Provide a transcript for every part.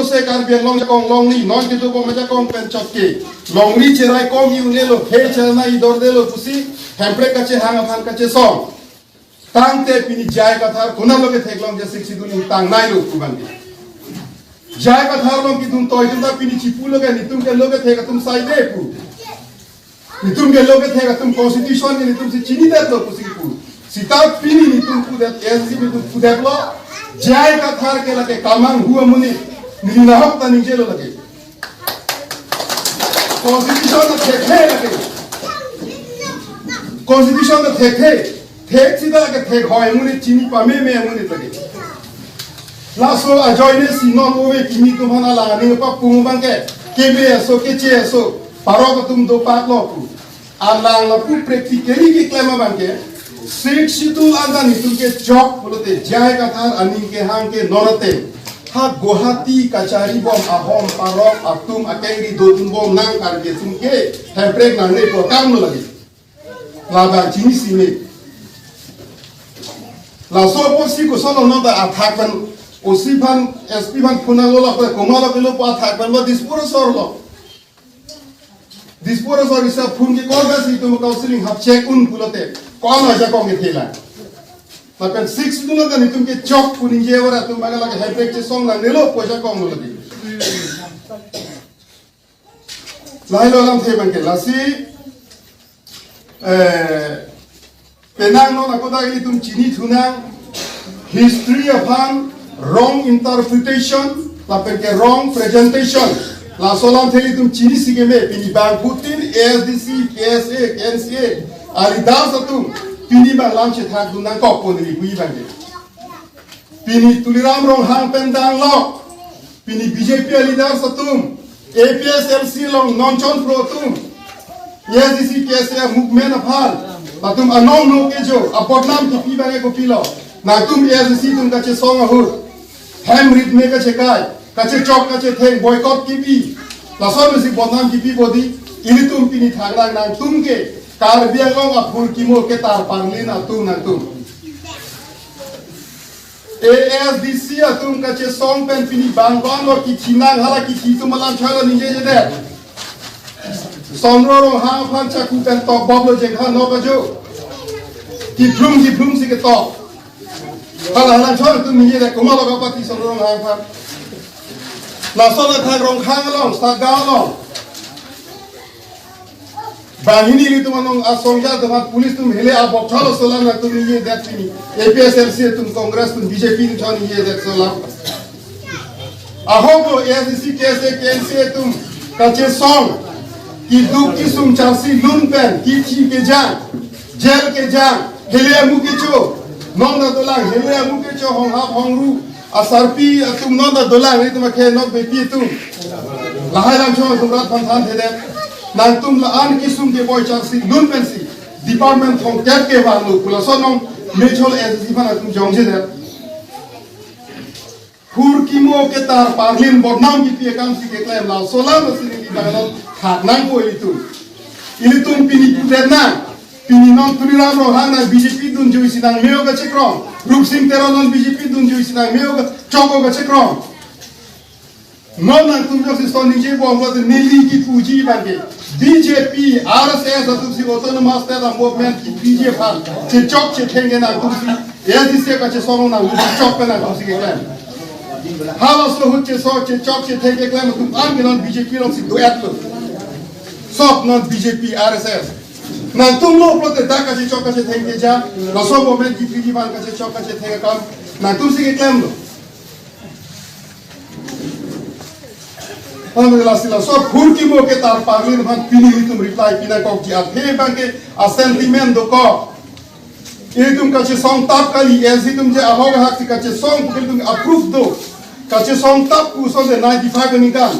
se kar biang long ni non ke to ko maja kong pen chok ke long ni cherai kong yu ne lo he chana I dor de lo pusi hempre kache hang afan kache song tang te pini jai ka thar kuna lo ke thek long je sik sidun tang nai lo ku ban jai ka thar long ki tum toy tum da pini chipu lo ke ni tum ke lo ke thek tum sai de pu ni tum ke lo ke thek tum constitution ni tum se chini de lo pusi pu sita pini ni tum ku de SC ni tum ku de lo jai ka thar ke lage kamang huwa muni ni na hok ta ni je lo lage constitution na thek he lage constitution na thek sida lage thek hoy muni chini pa me muni lage la so a joine si non ove kimi tum hana la ni pa pung bang ke be so ke che so paro ko tum do pat lo pu ala la pu practically ke klema bang ke Sik situ anda ni tu ke job bolote jai ka thar ani ke hang ke norate ha Guwahati kachari bom ahom parok atum akengri dotun bom nang kar ke tum ke hemprek nang ne ko kam no lagi la ba chini sime la so posi ko sono no da attack ban osi ban SP ban khuna lo la ko komala ke lo pa attack ban lo dispura sor lo dispura sor isa phun ke ko ga si tum counseling hab check un bulote कौन ऐसा कौन के थेला मतलब 6 दुनो का नितुम के चौक पुनिंजे वरा तुम बागा लगे हाइब्रिड चे सॉन्ग ना नेलो पोजा कौन लो लगी लाइलो लम थे बन के लासी पेनांग नो ना कोदा के तुम चीनी थुना हिस्ट्री अपन wrong interpretation लापेन के wrong presentation लासोलाम थे तुम चीनी सीखे में पिनी बांग Putin ASDC KSA KNCA Ali dam satu pini bang lam che thak dunang kok pon ni bui bang pini tuliram rong hang pendang lo pini BJP ali dam satu APSLC long non chon pro tum ASDC KSA movement afal patum anom no ke jo apotnam ki pi bang ko pilo na tum ASDC tum ka che song ahur ham rit me ka che kai ka che chok ka che theng boycott ki pi la so me si bodnam ki pi bodi ini tum pini thagrang nang tum ke car बियांगों का फूल किमो के तार पांगली ना तुम ASDC तुम कच्चे song pen पिनी बांगवान और की चिनांग हाला की चीज़ों मलाम चालो निजे जदे सॉन्ग रो हाँ फान चाकू पेन टॉप बबलो जेंगा नो बजो की फ्लूम सी के टॉप हाला चालो तुम निजे दे कुमार लोग अपनी सॉन्ग रो हाँ फान लासों ने थाग रोंग खांग लोग सागाव लोग Bahini ni tuman nong asongja tuman police tum hele abok chalo solam na tum ye that pini APSLC tum Congress tum BJP tum chani ye that solam ahoko ASDC KSA KNCA tum kache song ki duk ki sum charsi lun pen ki chi ke jang jail ke jang hele amu ke cho non da dolang hele amu ke cho hong hap hong ru asarpi tum non da dolang ni tum ke nok be pi tum lahai ram cho tum rat phan than the nang tum la an kisum ke boy charsi lun pensi department from cat ke ban lu pula sonong mechol SC ban tum jongje de khur kimo ke tar parlin bodnam ki pe kam si ke claim la solam si ni banal khat nang ko ini tum pini puterna pini non tuliram ro hana BJP dun joi sinang meo ka chekrom rup sing teronon BJP dun joi sinang meo ka choko ka chekrom non nang tum jo si soni je bo amlo de nili ki puji bange BJP RSS atum si autonomous state movement ki BJP che chok che thenge na tum si ASDC ka che sono na chok pe na tum si ke claim hala so hu che so che chok che thenge claim tum an non BJP ro si do atlo sok non BJP RSS na tum lo pro te da ka che chok ka che thenge ja no so movement ki BJP ka che chok ka che thenge kam na tum si ke claim lo Alhamdulillah so phur ki mo ke tar paglin bhan pini tum reply pina ko ki athe bang ke a sentiment do ko e tum ka che song tap kali as tum je ahog hak ka che song tum approve do ka che song tap ku so de 95 ni kan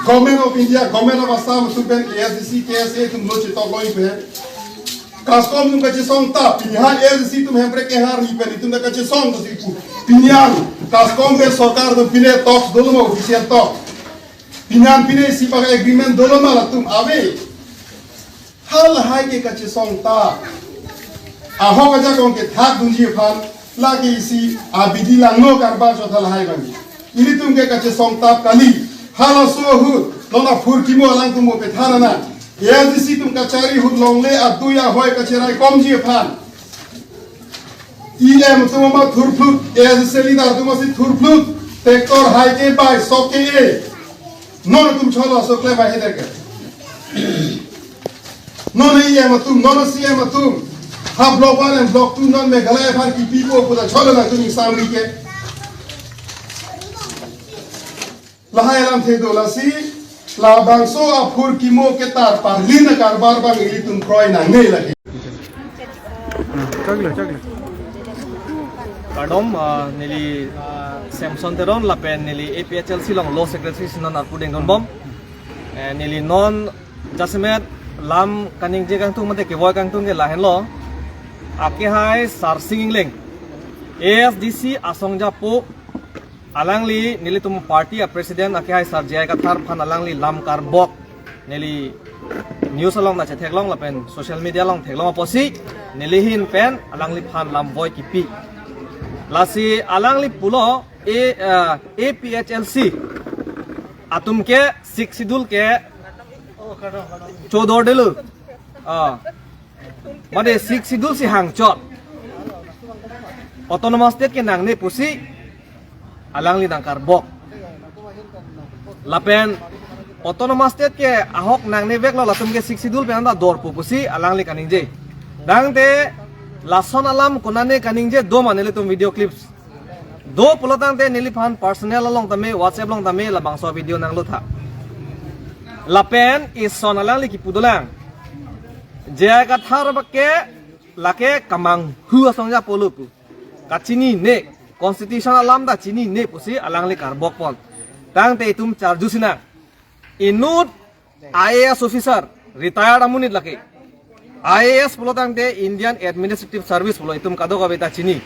government of India government of Assam tum ben ASDC KSA tum lo che to loi pe kaskom tum ka che song tap pini ha ASDC tum hempre ke har ni pe tum ka che song do si ku pinian kaskom be sarkar do pine talks do mo official talk Pinan pine si pakai agreement dolo mala tum ave hal hai ke kache song ta aho kaja kong ke thak dunji phan la ke si abidi la no karba jo thal hai bangi ini tum ke kache song tap kali hala so hu lona phur kimo alang tum pe thana na ya disi tum kachari hu longle aduya hoy kache rai komji phan ilem tum ma thurflut ya disi lidar tum si thurflut tractor hai ke bai sok ke e non tum cholo so kle bai hede ke non iya ma tum non si ma tum ha block 1 and block 2 non meghalaya phan ki pipo puda cholo na tum samri ke lahai lam the do la si la bangso aphur kimo ke tar parlin karbar bang ili tum kroi na nei lagi Chagla. Kadom nili Samson teron lapen nili APHL silong law secretary sinon arpudeng don bom nili non jasmet lam kaning je kang tung mate ke boy kang tung ke lahen lo ake hai sar singing leng ASDC asongja po alangli nili tum party a president ake hai sar jai ka thar phan alangli lam kar bok nili news along na che theklong lapen social media long theklong posi nili hin pen alangli phan lam boy ki pi lasi alangli pulo APHLC atum ke siksidul ke chodor delu made siksidul si hangchot autonomous state ke nangne pusi alangli dangkar bok lapen autonomous state ke ahok nangne vek lo latum ke siksidul pe anda dor pusi alangli kaningje dangte lason alam konane kaningje do manele tum video clips do pulotang te nili phan personal along tame whatsapp long tame la bangso video nang lo tha lapen is son alang li ki pudulang je ka thar bakke lake kamang hu asongja polupu kachini ne constitution alam da chini ne pusi alang li karbok pon tang te tum charju sina inut IAS officer retired amunit lake IAS pulotang te Indian Administrative Service pulo itum kado ka beta chini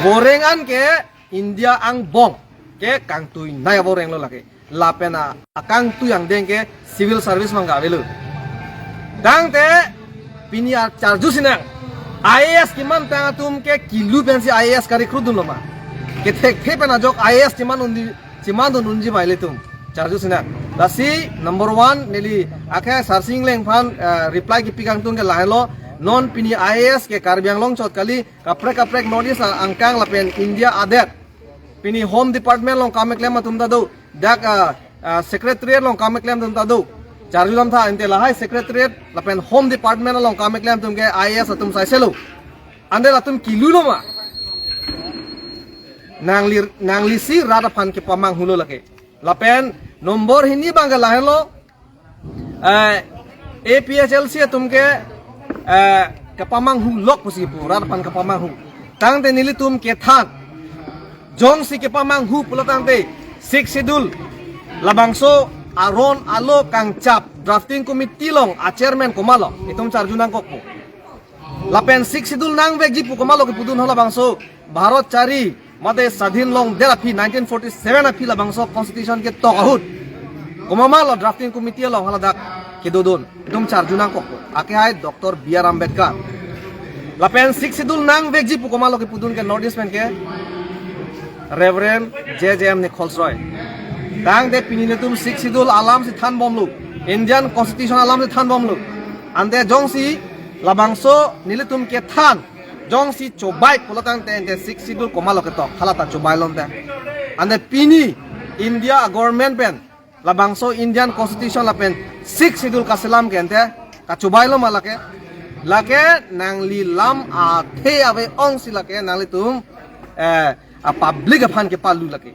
borengan ke India ang bong ke kang tui nai boreng lo lake lapena akang tu yang deng ke civil service mangga velu dang te pinia charju sinang IAS kiman tang tum ke kilu pensi IAS kari krudun lo ma ke thek the pena jok IAS ciman unji baile tum charju sinang dasi number 1 nili akha searching leng phan reply ki pikang tung ke lahelo non pini IAS ke karbiang long chot kali kaprek notice angkang lapen India adet pini home department long kame claim tum da do dak secretariat long kame claim tum da do charju lam tha ente lahai secretariat lapen home department long kame claim tum ke IAS atum sai selo ande latum kilu lo ma nangli si rada phan ke pamang hulo lake lapen nomor hini bangga lahelo APHLC tumke kapamang hu lok pusi pu rada phan kapamang hu tang te nili tum ke than jong si kapamang hu pulotang te 6 schedule labangso aron alo kang chap drafting committee long a chairman komalo itum charjunang kokpo lapen 6 schedule nang vekji pu komalo ke pudun hola bangso bharat chari made sadhin long derapi 1947 api labangso constitution ke tokahut komamalo drafting committee long haladak ke dodon itum charjunang kokpo ake hai Dr. B.R. Ambedkar lapen 6 schedule nang vekji pu komalo ke pudun ke notice men ke Reverend J.J.M. Nichols Roy dang de pininetum 6 schedule alam si than bomlu Indian constitution alam si than bomlu ande jongsi labangso nilitum ke than jongsi chobai pulatang te 6 schedule komalo ke tok halata chobai lom te ande pini India government pen labangso Indian constitution lapen 6 schedule kaselam ke ante ka chobai lom alake lake nangli lam a the ave ong silake nangli tum a public aphan ke palu lake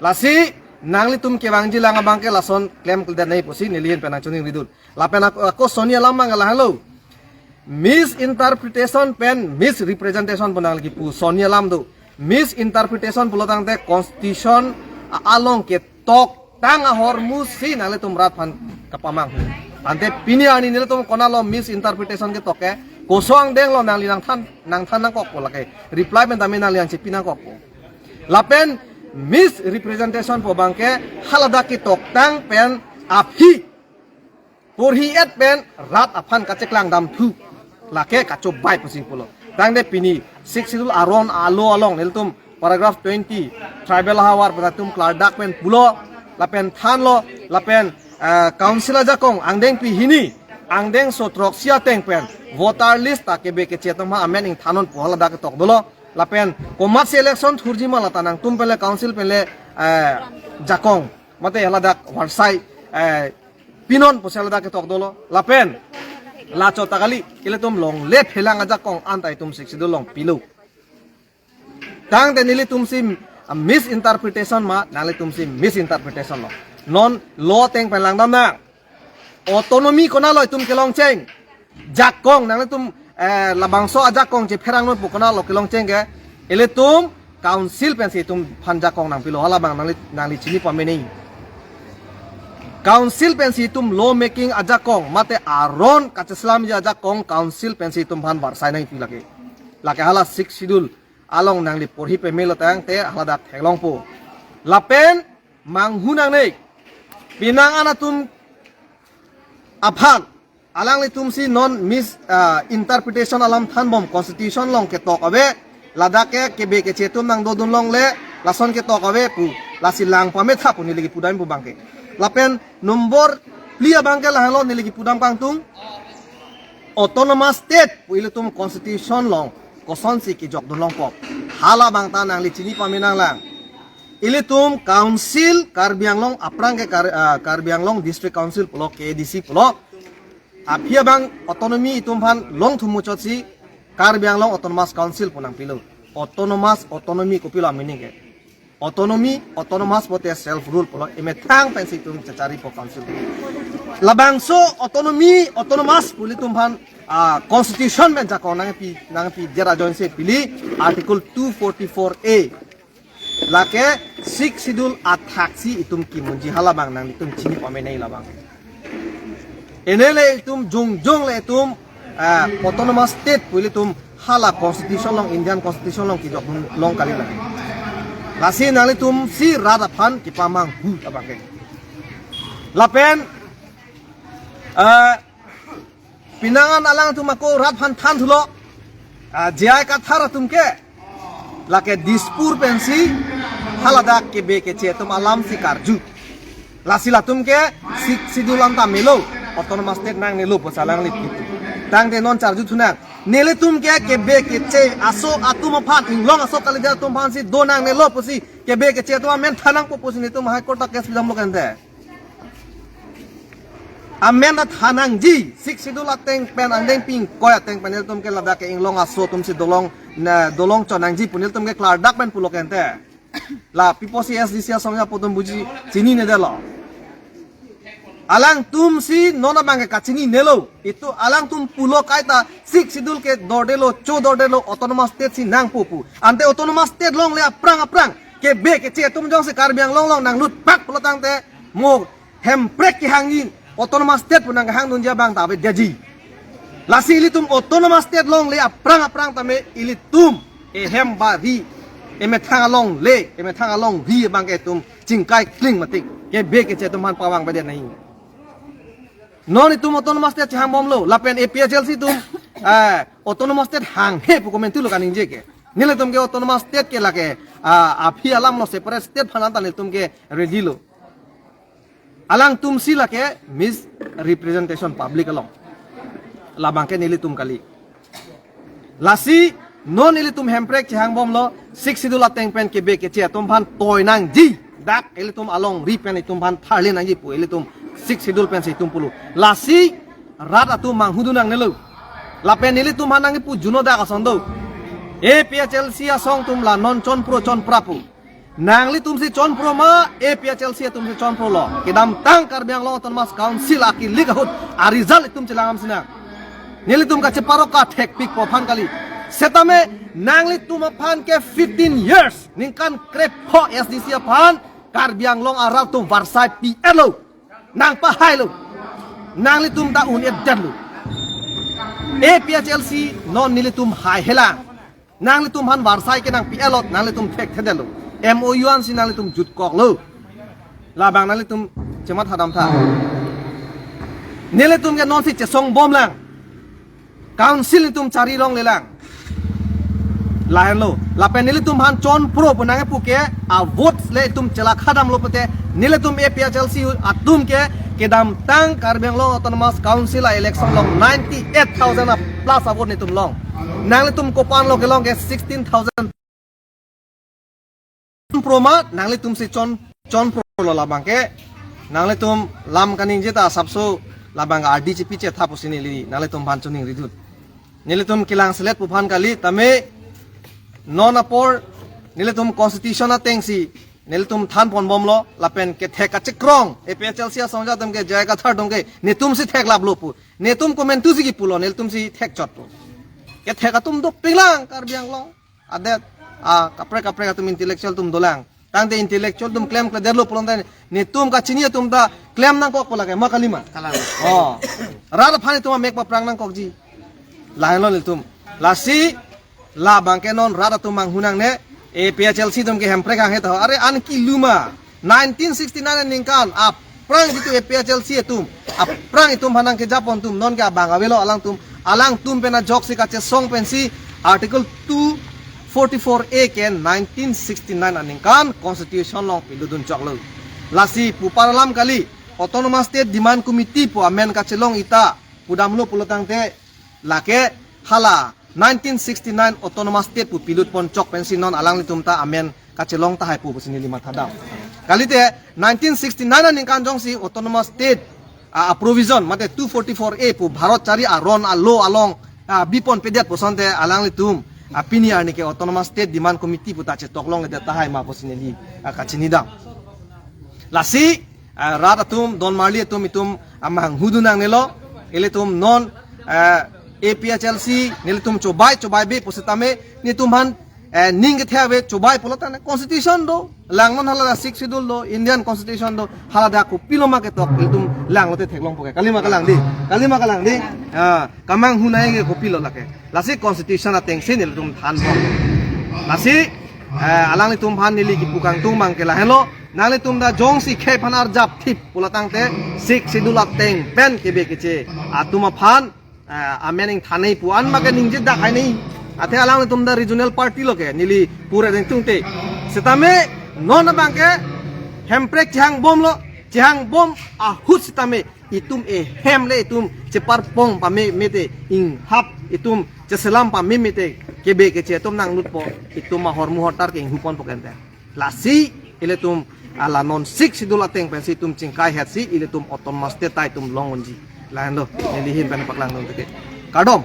lasi nangli tum ke bangji langa bangke lason claim kulda nei posi nilien penang chuning ridul lapena ko sonia lama ngala hello misinterpretation pen misrepresentation bonang ki pu sonia lam do misinterpretation pulotang te constitution along ke tok tang hormu si nangli tum rat phan kapamang ante pini ani nile tum konalo misinterpretation ke toke kosong deng lo nangli nang than nang kok lake reply ben tamen nang liang chi pinang kok lapen misrepresentation po bangke halada ki tok tang pen api purhi et pen rat aphan kacheklang dam thu lake kacho bai pusing pulo tang de pini 6 schedule aron alo along nil tum paragraph 20 tribal hawar patatum klardak pen pulo lapen than lo lapen council jakong angdeng pi hini angdeng sotrok sia teng pen voter list ta kebe ke chetom ha amen ing thanon pohala dak tok dolo lapen komat election thurji mala tanang tum pele council pele jakong mate hala dak warsai pinon posela dak tok dolo lapen la chota kali ile tum long le phelang aja kong antai tum siksidul long pilu tang de nili tum sim misinterpretation ma nali tum sim misinterpretation lo non law teng pelang dam na autonomy kona loi tum kelong cheng jakong nali tum labangso aja kong je pherang non pukona lo kelong cheng ge ile tum council pensi tum phan jakong nang pilu hala bang nali chini pameni council pensi tum law making aja kong mate aron kacheslam ja aja kong council pensi tum bhan barsai nai pi lake hala 6 schedule along nangli porhi pe melo tang te hala dak thelong po lapen manghu nang nei pinang ana tum aphan alang li tum si non mis interpretation alam than bom constitution long ke tok abe ladake ke be ke chetum nang dodun long le lason ke tok abe pu lasilang pame tha pu ni legi pudam pu bangke lapen nomor plia bangke la halo ni legi pudam kang tung autonomous state puile tum constitution long koson si ki jok dolong pop hala bang tanang li chini paminang lang ile tum council Karbi Anglong aprang ke Karbi Anglong district council pulo KDC pulo apia bang autonomy itum phan long thumu chosi Karbi Anglong autonomous council punang pilu autonomy ko pilo meaning ke autonomous pote self rule pulo ime thang pensi tum cari po council labangso autonomous puli tum phan constitution men jakong nang pi jera join se pili article 244A lake 6 schedule athaksi itum ki munji halabang nang itum chini pame nei labang enele itum jong le itum autonomous state puli tum hala constitution long Indian constitution long ki jok long kali la lasi nali tum si rada phan ki pamang hu labang ke lapen pinangan alang tumako rat phan than thulo jai ka thara tumke lake dispur pensi halada ke be ke che tum alam si karju lasila tumke sik sidulam ta melo autonomous state nang nelu posalang lit tang de non charju thuna nele tumke ke be ke che aso atum phan inglong aso kalija tum phan si donang nelo posi ke be ke che tum men thanang po posi ni tum high court ta case bidam lo kante amen at hanang ji 6 schedule ateng pen andeng ping koy ateng panel tum ke lada ke inglong aso tum si dolong chonang ji punil tum ke klar dak pen pulo kente la pipo si SDC songya potom buji chini ne delo alang tum si nona bange ka chini nelo itu alang tum pulo kaita 6 schedule ke dordelo autonomous state si nang pupu ante autonomous state long le aprang ke be ke che tum jong se Karbi Anglong long nang lut pak pulo tang te mo hemprek ki hangin autonomous state punang hang dunja bang tabe deji lasi ilitum autonomous state long le aprang tame ilitum ehem bari eme thangalong le eme thangalong ri bang ke tum jingkai kling matik ke be ke che tum han pawang bade nai non itum autonomous state hang bom lo lapen APHLC tum autonomous state hang he pu komen tu lo kaning je ke nile tum ke autonomous state ke lake aphi alam lo separate state phananta le tum ke ready lo alang tum sila ke mis representation public along labang ke nili tum kali lasi non nili tum hemprek chang bom lo 6 schedule ateng pen ke be ke che tum phan toy nang ji dak eli tum along ri pen tum phan tharle nang ji pu eli tum 6 schedule pen se tum pulu lasi rat atu manghudu nang nelu lapen nili tum han nang pu juno da ka sondo APHLC asong tum la non chon prapu nangli tum si chon pro ma APHLC tum si chon pro lo kidam tang Karbi Anglong autonomous council aki ligahut a result tum chilangam sina nili tum ka cheparo ka thek pik po phan kali setame nangli tum phan ke 15 years ningkan krep pho SDC phan Karbi Anglong arau tum varsai PL lo nang pa hai lo nangli tum da un et lu APHLC non nili tum hai helang nangli tum han varsai ke nang PL lo nangli tum thek thedelo MOU an sinali tum jut kok lo labang nali tum cemat hadam tha nele tum ke non si chesong bom lang council tum cari long lelang lahen lo lapen nili tum han chon pro punange puke a vote le tum chela khadam lo pate nile tum APHLC atum ke kedam tang Karbiang Long Autonomous Council election long 98,000 plus a vote ni tum long nang le tum kopan lo ke long ke 16,000 pro ma nang le tum si chon pro lo la bangke nang le tum lam kaning jeta sabso la bang RDCP che tha posini li nang le tum ban chuning ridut nile tum kilang selet puphan kali tame non apor nile tum constitution a tengsi nile tum than pon bom lo lapen ke thek a chikrong APHLC sonja tum ke jai ka thar dong ke ne tum si thek lab lo pu ne tum comment tu si pulo nile tum si thek chot pu ke thek a tum do pilang Karbiang Long adet a kapre tum intellectual tum dolang tang de intellectual tum claim ke derlo pulon dan ne tum ka chini tum da claim nang kok pula ke ma kalima oh ra phani tum mek pa prang nang kok ji lain lo tum lasi la bangke non rada tum mang hunang ne APHLC tum ke hempre kang heto are an ki luma 1969 ningkan ap prang itu APHLC tum ap prang itum hanang ke Japon tum non ka banga velo alang tum pena jok si kache song pensi article 244A ke 1969 ningkan constitution long piludun choklo lasi puparalam kali autonomous state demand committee pu amen kache long ita pudamlo pulotang te lake hala 1969 autonomous state pu pilut pon chok pensi non alang litum ta amen kachelong ta hai pu sini lima thadam kali te 1969 ning kan jong si autonomous state provision mate 244A pu bharat chari a ron a lo along bipon pediat poson te alang litum apini ani ke autonomous state demand committee pu ta che toklong le ta hai ma posini li kachini dam lasi ratatum don marli tum itum amang hudunang nelo eletum non APHLC nilitum cobai be positame nitumhan ning ke thave cobai polotane constitution do langnon hala 6 schedule do Indian constitution do hala da ku piloma ke tok iltum langlote theklong poke kalima kalang di kamang hunai ke ku pilo lake lasi constitution ateng sin nilitum than bo lasi alang litum phan nili ki pukang tung mang ke la hello nang litum da jong si khe phanar jap thip polotang te 6 schedule ateng pen ke be ke che atuma phan amening thanei puan ma ke ningje da khai nei athe alang tum da regional party loke nili pura den tungte setame non bangke hemprek chang bom a hut setame itum hemle itum cepar pong pa mete ing hap itum ceselam pa mete kebe ke che tum nang nutpo itum ma hormu hotar ke hupon pokente lasi ile tum ala non 6 sidula teng pensi tum cingkai het si ile tum autonomous state tai tum longonji lain lo nilihin pen paklang nung teke kadom